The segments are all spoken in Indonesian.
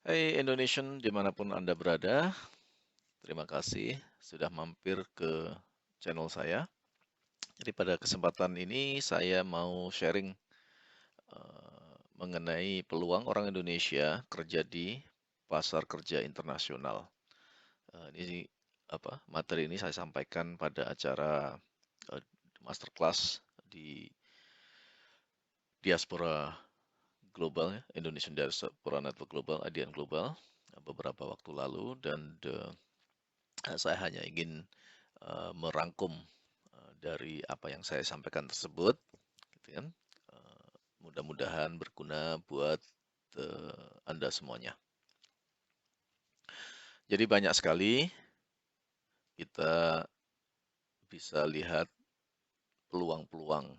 Hai Indonesian dimanapun Anda berada, terima kasih sudah mampir ke channel saya. Jadi pada kesempatan ini saya mau sharing mengenai peluang orang Indonesia kerja di pasar kerja internasional. Ini materi ini saya sampaikan pada acara eh, masterclass di Diaspora Global ya, Indonesian Diaspora Network Global, ADN Global beberapa waktu lalu dan saya hanya ingin merangkum dari apa yang saya sampaikan tersebut, gitu kan. Mudah-mudahan berguna buat Anda semuanya. Jadi banyak sekali kita bisa lihat peluang-peluang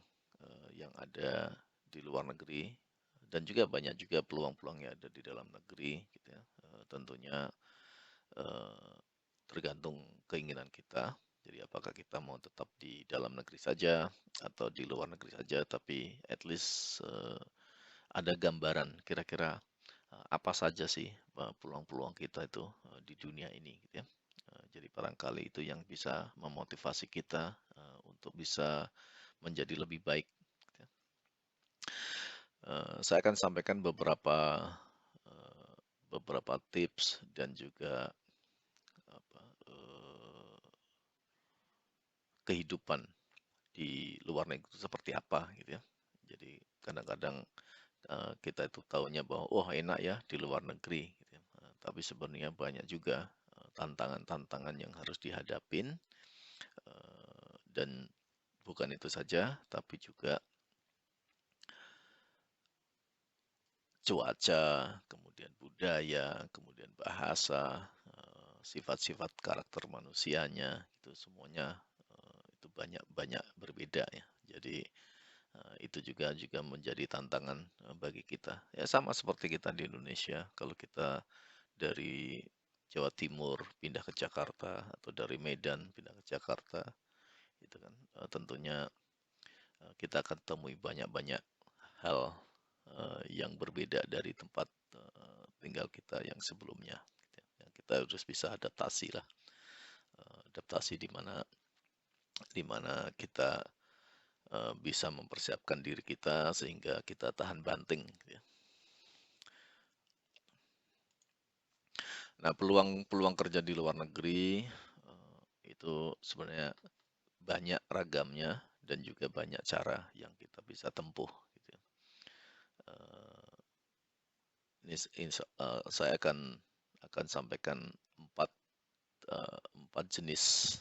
yang ada di luar negeri dan juga banyak juga peluang-peluang yang ada di dalam negeri, gitu ya. Tentunya eh, tergantung keinginan kita. Jadi apakah kita mau tetap di dalam negeri saja atau di luar negeri saja, tapi at least ada gambaran kira-kira apa saja sih peluang-peluang kita itu di dunia ini, gitu ya. Jadi barangkali itu yang bisa memotivasi kita untuk bisa menjadi lebih baik, gitu ya. Saya akan sampaikan eh, beberapa tips dan juga apa, kehidupan di luar negeri itu seperti apa, gitu ya. Jadi kadang-kadang kita itu taunya bahwa wah enak ya di luar negeri, gitu ya. Tapi sebenarnya banyak juga tantangan-tantangan yang harus dihadapin, dan bukan itu saja, tapi juga cuaca, kemudian budaya, kemudian bahasa, sifat-sifat karakter manusianya, itu semuanya itu banyak-banyak berbeda ya. Jadi itu juga menjadi tantangan bagi kita. Ya sama seperti kita di Indonesia, kalau kita dari Jawa Timur pindah ke Jakarta atau dari Medan pindah ke Jakarta, itu kan tentunya kita akan temui banyak-banyak hal yang berbeda dari tempat tinggal kita yang sebelumnya, gitu ya. Yang kita harus bisa adaptasi lah, adaptasi di mana kita bisa mempersiapkan diri kita sehingga kita tahan banting, gitu ya. Nah, peluang-peluang kerja di luar negeri itu sebenarnya banyak ragamnya dan juga banyak cara yang kita bisa tempuh, gitu ya. Eh, saya akan sampaikan empat empat jenis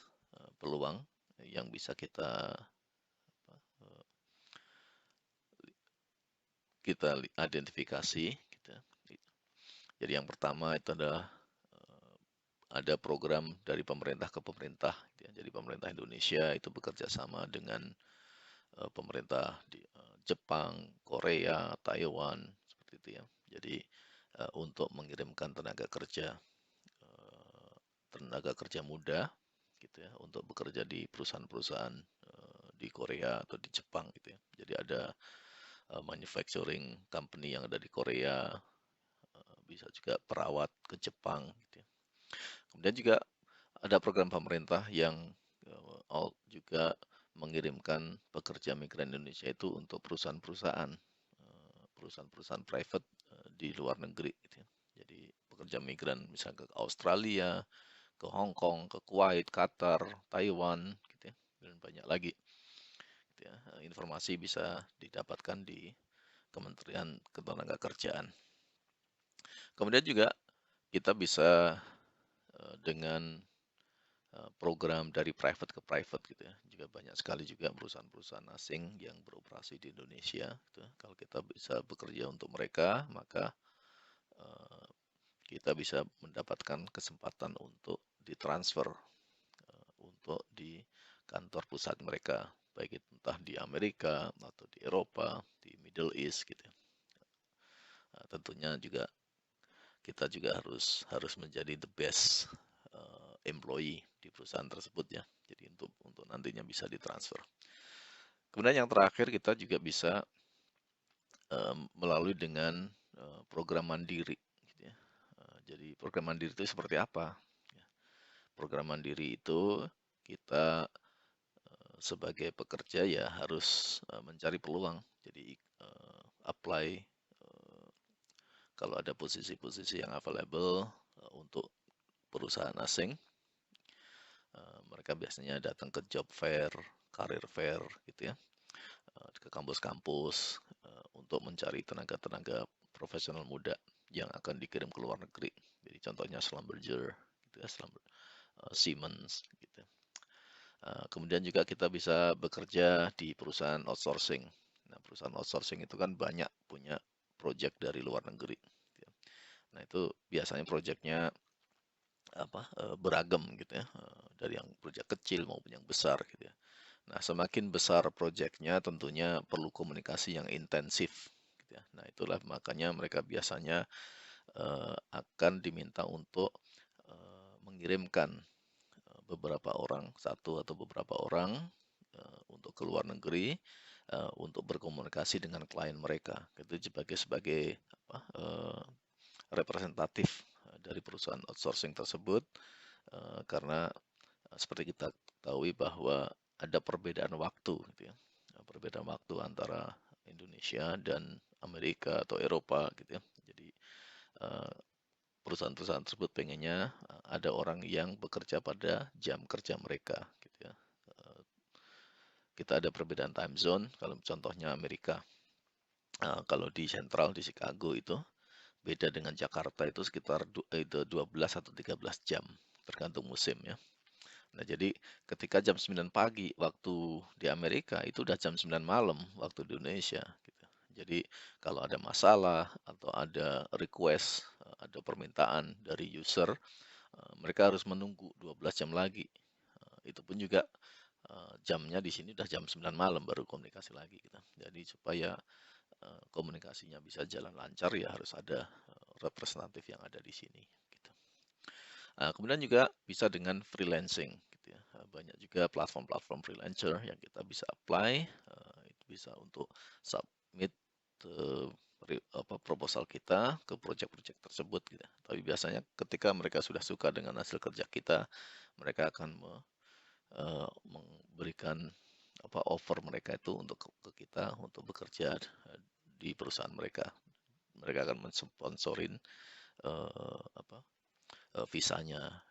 peluang yang bisa eh, kita identifikasi, gitu ya. Jadi yang pertama itu adalah ada program dari pemerintah ke pemerintah, gitu ya. Jadi pemerintah Indonesia itu bekerja sama dengan pemerintah di Jepang, Korea, Taiwan, seperti itu ya. Jadi untuk mengirimkan tenaga kerja muda, gitu ya, untuk bekerja di perusahaan-perusahaan di Korea atau di Jepang, gitu ya. Jadi ada manufacturing company yang ada di Korea, bisa juga perawat ke Jepang, gitu ya. Kemudian juga ada program pemerintah yang juga mengirimkan pekerja migran Indonesia itu untuk perusahaan-perusahaan private di luar negeri, gitu ya. Jadi pekerja migran misalnya ke Australia, ke Hong Kong, ke Kuwait, Qatar, Taiwan, gitu ya, dan banyak lagi, gitu ya. Informasi bisa didapatkan di Kementerian Ketenagakerjaan. Kemudian juga kita bisa dengan program dari private ke private, gitu ya. Juga banyak sekali juga perusahaan-perusahaan asing yang beroperasi di Indonesia, gitu ya. Kalau kita bisa bekerja untuk mereka, maka eh, kita bisa mendapatkan kesempatan untuk ditransfer untuk di kantor pusat mereka, baik itu entah di Amerika atau di Eropa, di Middle East, gitu ya. Tentunya juga kita juga harus harus menjadi the best employee di perusahaan tersebut ya. Jadi untuk nantinya bisa ditransfer. Kemudian yang terakhir kita juga bisa melalui dengan program mandiri, gitu ya. Jadi program mandiri itu seperti apa? Ya, program mandiri itu kita sebagai pekerja ya harus mencari peluang. Jadi apply kalau ada posisi-posisi yang available untuk perusahaan asing, mereka biasanya datang ke job fair, career fair gitu ya, ke kampus-kampus untuk mencari tenaga-tenaga profesional muda yang akan dikirim ke luar negeri. Jadi contohnya Schlumberger, gitu ya, Siemens, gitu. Kemudian juga kita bisa bekerja di perusahaan outsourcing. Nah, perusahaan outsourcing itu kan banyak punya project dari luar negeri. Gitu ya. Nah, itu biasanya projectnya beragam gitu ya, dari yang project kecil maupun yang besar gitu ya. Nah, semakin besar projectnya tentunya perlu komunikasi yang intensif gitu ya. Nah, itulah makanya mereka biasanya akan diminta untuk mengirimkan beberapa orang, satu atau beberapa orang untuk ke luar negeri untuk berkomunikasi dengan klien mereka. Itu sebagai representatif dari perusahaan outsourcing tersebut karena seperti kita ketahui bahwa ada perbedaan waktu gitu ya. Perbedaan waktu antara Indonesia dan Amerika atau Eropa gitu ya. Jadi perusahaan-perusahaan tersebut pengennya ada orang yang bekerja pada jam kerja mereka gitu ya. Kita ada perbedaan time zone, kalau contohnya Amerika. Kalau di Central di Chicago itu beda dengan Jakarta itu sekitar 12 atau 13 jam tergantung musim ya. Nah, jadi ketika jam 9 pagi waktu di Amerika itu udah jam 9 malam waktu di Indonesia gitu. Jadi kalau ada masalah atau ada request, ada permintaan dari user, mereka harus menunggu 12 jam lagi. Itu pun juga jamnya di sini udah jam 9 malam baru komunikasi lagi gitu. Jadi supaya komunikasinya bisa jalan lancar ya harus ada representatif yang ada di sini gitu. Kemudian juga bisa dengan freelancing gitu ya. Banyak juga platform-platform freelancer yang kita bisa apply, itu bisa untuk submit proposal kita ke project-project tersebut gitu. Tapi biasanya ketika mereka sudah suka dengan hasil kerja kita, mereka akan memberikan offer mereka itu untuk ke kita untuk bekerja di perusahaan mereka. Mereka akan mensponsorin visanya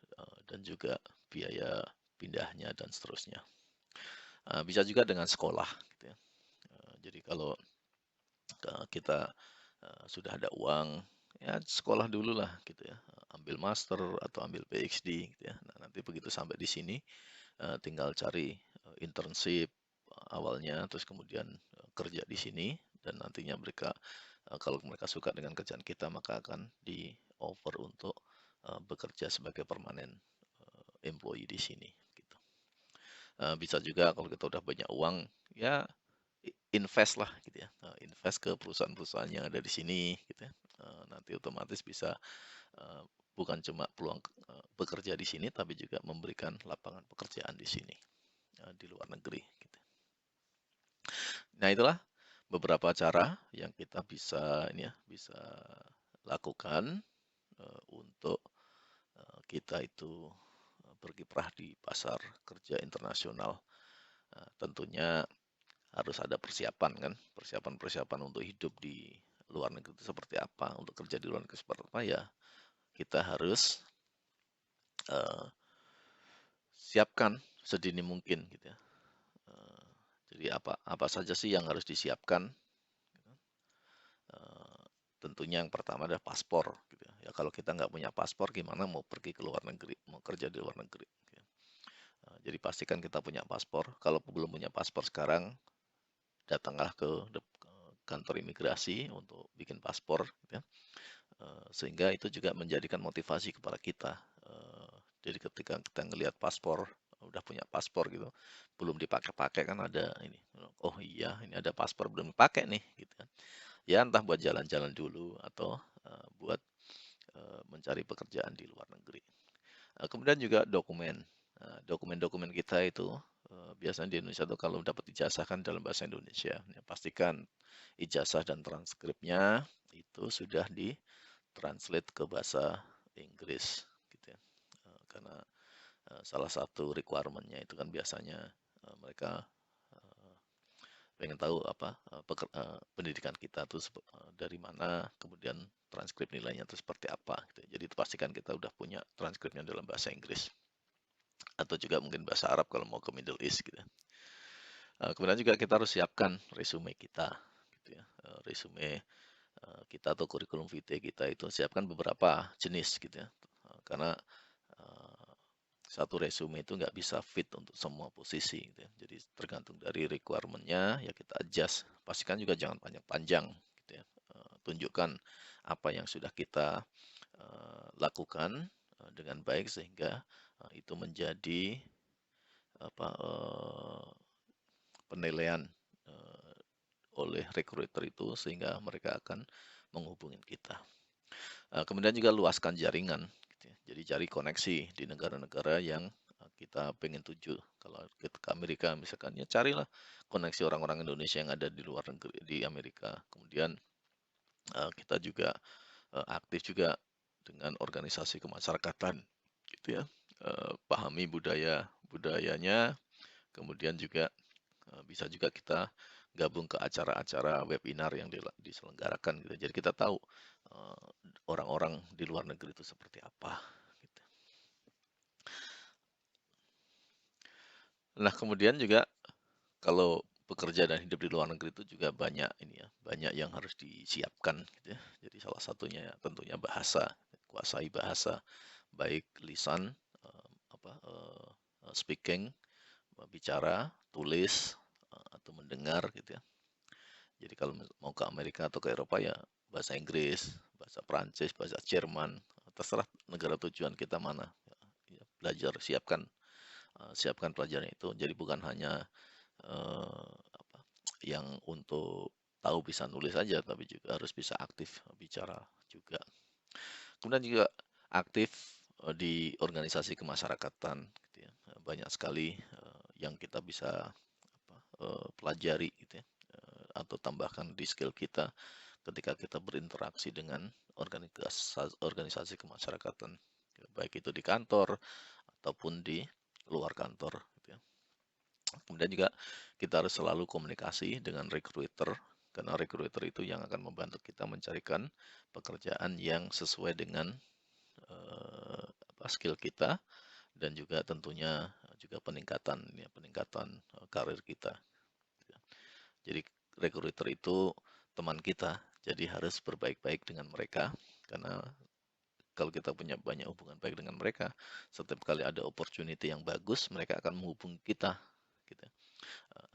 dan juga biaya pindahnya dan seterusnya. Bisa juga dengan sekolah gitu ya. Jadi kalau kita sudah ada uang, ya sekolah dulu lah gitu ya. Ambil master atau ambil PhD gitu ya. Nah, nanti begitu sampai di sini tinggal cari internship awalnya, terus kemudian kerja di sini dan nantinya mereka kalau mereka suka dengan kerjaan kita maka akan di offer untuk bekerja sebagai permanen employee di sini gitu. Bisa juga kalau kita udah banyak uang ya invest lah gitu ya. Invest ke perusahaan-perusahaan yang ada di sini gitu ya. Nanti otomatis bisa bukan cuma peluang bekerja di sini tapi juga memberikan lapangan pekerjaan di sini di luar negeri gitu. Nah, itulah beberapa cara yang kita bisa bisa lakukan untuk kita itu berkiprah di pasar kerja internasional. Tentunya harus ada persiapan kan, persiapan-persiapan untuk hidup di luar negeri itu seperti apa, untuk kerja di luar negeri seperti apa ya, kita harus siapkan sedini mungkin gitu ya. Jadi apa saja sih yang harus disiapkan? Tentunya yang pertama adalah paspor gitu ya. Ya kalau kita nggak punya paspor gimana mau pergi ke luar negeri, mau kerja di luar negeri. Gitu ya. Jadi pastikan kita punya paspor. Kalau belum punya paspor sekarang, datanglah ke kantor imigrasi untuk bikin paspor. Gitu ya. Sehingga itu juga menjadikan motivasi kepada kita. Jadi ketika kita ngelihat paspor, udah punya paspor gitu, belum dipakai-pakai kan ada ini. Oh iya, ini ada paspor belum dipakai nih, gitu kan. Ya entah buat jalan-jalan dulu atau buat mencari pekerjaan di luar negeri. Kemudian juga dokumen. Dokumen-dokumen kita itu biasanya di Indonesia tuh kalau dapat ijazah kan dalam bahasa Indonesia. Ya, pastikan ijazah dan transkripnya itu sudah ditranslate ke bahasa Inggris gitu ya. Karena salah satu requirement-nya itu kan biasanya mereka pengen tahu apa pendidikan kita tuh dari mana, kemudian transkrip nilainya itu seperti apa gitu. Jadi itu pastikan kita udah punya transkripnya dalam bahasa Inggris atau juga mungkin bahasa Arab kalau mau ke Middle East gitu ya. Kemudian juga kita harus siapkan resume kita gitu ya. Resume kita atau kurikulum vitae kita itu siapkan beberapa jenis gitu ya. Karena eh, satu resume itu nggak bisa fit untuk semua posisi gitu ya. Jadi tergantung dari requirement-nya ya kita adjust. Pastikan juga jangan panjang-panjang gitu ya. Tunjukkan apa yang sudah kita lakukan dengan baik sehingga itu menjadi apa penilaian oleh recruiter itu sehingga mereka akan menghubungi kita. Kemudian juga luaskan jaringan, gitu ya. Jadi cari koneksi di negara-negara yang kita pengen tuju. Kalau kita ke Amerika misalkan, ya carilah koneksi orang-orang Indonesia yang ada di luar negeri, di Amerika. Kemudian kita juga aktif juga dengan organisasi kemasyarakatan, gitu ya. Pahami budayanya, kemudian juga bisa juga kita gabung ke acara-acara webinar yang diselenggarakan gitu. Jadi kita tahu orang-orang di luar negeri itu seperti apa gitu. Nah, kemudian juga kalau bekerja dan hidup di luar negeri itu juga banyak ini ya, banyak yang harus disiapkan gitu ya. Jadi salah satunya ya tentunya bahasa, kuasai bahasa baik lisan speaking, bicara, tulis atau mendengar gitu ya. Jadi kalau mau ke Amerika atau ke Eropa ya bahasa Inggris, bahasa Prancis, bahasa Jerman, terserah negara tujuan kita mana. Ya, belajar, siapkan pelajaran itu. Jadi bukan hanya eh, apa, yang untuk tahu bisa nulis saja, tapi juga harus bisa aktif bicara juga. Kemudian juga aktif di organisasi kemasyarakatan, gitu ya. Banyak sekali yang kita bisa pelajari, gitu ya, atau tambahkan di skill kita ketika kita berinteraksi dengan organisasi kemasyarakatan, baik itu di kantor ataupun di luar kantor. Gitu ya. Kemudian juga kita harus selalu komunikasi dengan recruiter, karena recruiter itu yang akan membantu kita mencarikan pekerjaan yang sesuai dengan skill kita dan juga tentunya juga peningkatan karir kita. Jadi recruiter itu teman kita, jadi harus berbaik-baik dengan mereka karena kalau kita punya banyak hubungan baik dengan mereka, setiap kali ada opportunity yang bagus, mereka akan menghubungi kita, gitu.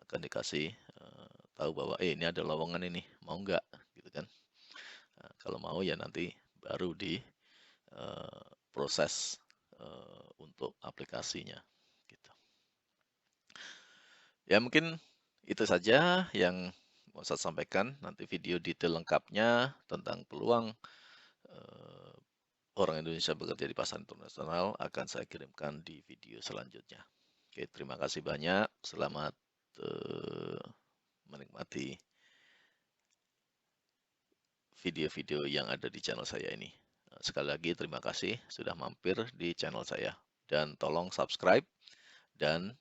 Akan dikasih tahu bahwa ini ada lowongan ini, mau nggak, gitu kan? Kalau mau ya nanti baru di proses untuk aplikasinya, gitu. Ya mungkin itu saja yang mau saya sampaikan. Nanti video detail lengkapnya tentang peluang eh, orang Indonesia bekerja di pasar internasional akan saya kirimkan di video selanjutnya. Oke, terima kasih banyak. Selamat menikmati video-video yang ada di channel saya ini. Sekali lagi terima kasih sudah mampir di channel saya. Dan tolong subscribe dan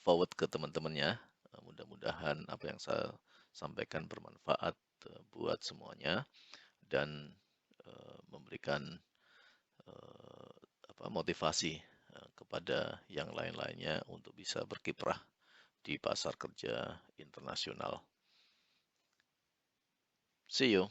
forward ke teman-temannya. Mudah-mudahan apa yang saya sampaikan bermanfaat buat semuanya dan memberikan motivasi kepada yang lain-lainnya untuk bisa berkiprah di pasar kerja internasional. See you.